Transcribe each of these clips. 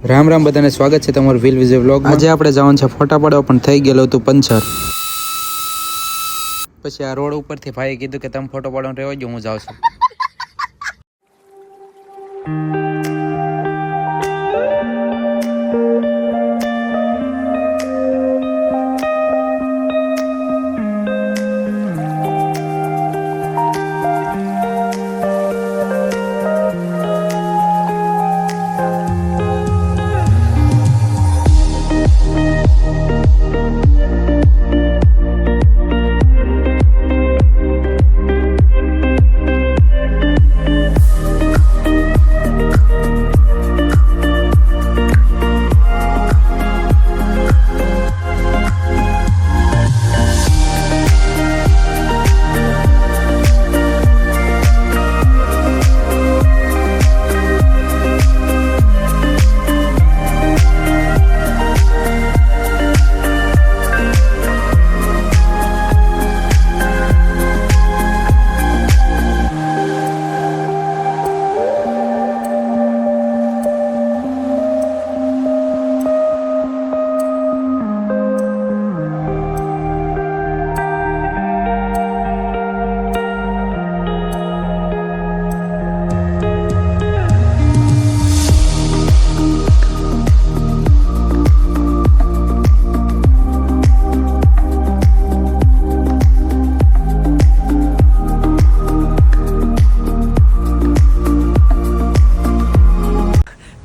રામ રામ બધાને સ્વાગત છે તમારું વ્હીલ વિઝે વ્લોગમાં। આજે આપણે જવાનું છે ફોટા પાડવા પણ થઈ ગયેલું હતું પંચર। પછી આ રોડ ઉપરથી ભાઈએ કીધું કે તમે ફોટો પાડવાનું રહેવા દો, હું જાઉં છું।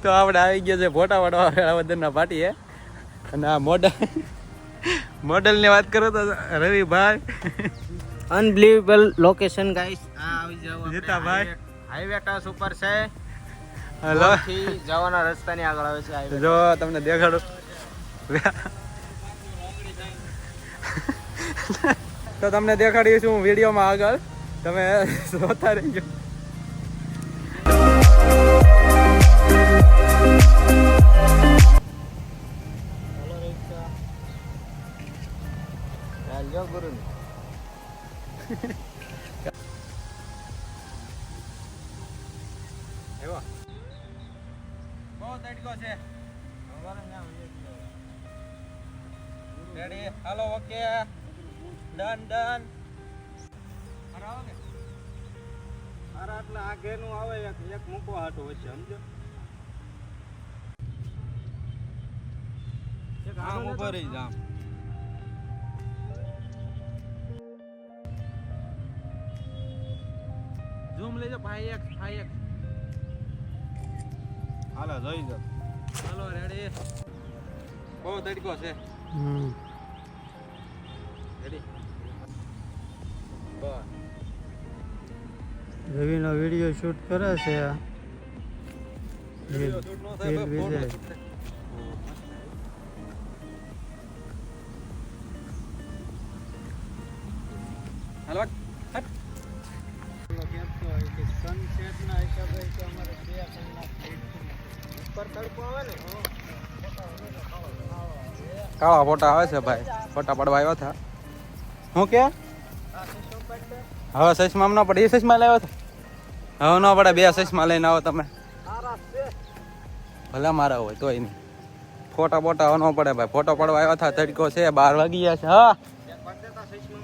તો આપણે આવી ગયા છે ફોટા પાડવા બધાના પાટીએ અને આ મોડલની વાત કરો તો રવિભાઈ અનબિલીવેબલ લોકેશન ગાઈસ, આ આવી જાવ જીતાભાઈ હાઈવે ટચ ઉપર છે। હેલો થી જવાના રસ્તાની આગળ આવે છે હાઈવે। જો તમને દેખાડો તો તમને દેખાડીશું હું વિડીયોમાં આગળ, તમે જોતા રહેજો। જો ગુરુ એવો બહુ તડકો છે। રેડી, હાલો, ઓકે, ડન ડન। એટલે આ ઘેરનું આવે એક મૂકો હાટો વચ્ચે, સમજો? આમ ઉભો રહી જા। ઝૂમ લેજો ભાઈ એક હાલો જોઈ જાવ। હાલો, રેડી, બહુ તડકો છે। રેડી, બસ રવિનો વિડીયો શૂટ કરે છે આ વિડિયો શૂટ નો થાય, વિજય। ફોટો શૂટ થાય। હાલો, હટ। સનસેટના હિસાબે કે અમારે 2 કલાક ઉપર તડકો આવે ને કાળા ફોટા આવે છે ભાઈ, ફોટા પડવા આવ્યા હતા। હું કે હવે સચમાં ન પડે, એ સચમાં લાવ્યો હતો, હવે ન પડે, 2 સચમાં લઈને આવો તમે, ભલે મારા હોય તોય નહીં, ફોટા બોટા ન પડે ભાઈ, ફોટો પડવા આવ્યા હતા, તડકો છે, 12 વાગી ગયા છે। હા,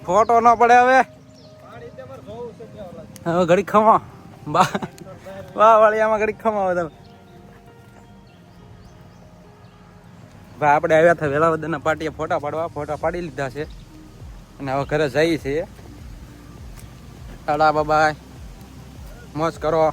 ફોટો ન પડે હવે, હવે ઘડી ખમો વાહ વાળિયામાં ઘડી ખમાવો તમે ભાઈ। આપણે આવ્યા હતા વેલાવદરના પાટીએ ફોટા પાડવા, ફોટા પાડી લીધા છે અને હવે ઘરે જઈએ છીએ। ટાટા બાય, મોજ કરો।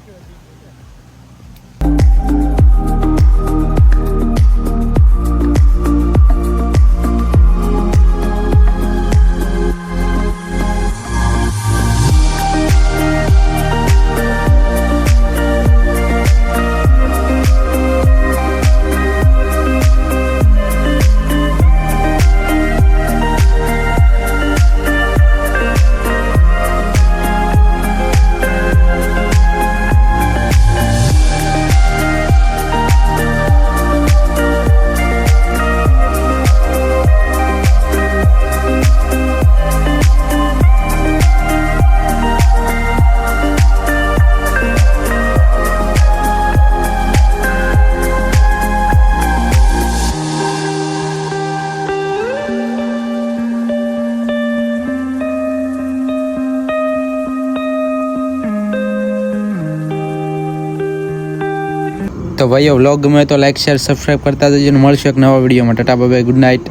તો ભાઈઓ વ્લોગ ગમે તો લાઈક શેર સબસ્ક્રાઈબ કરતા જજો. મળશું એક નવા વિડીયોમાં. Tata bye bye, good night.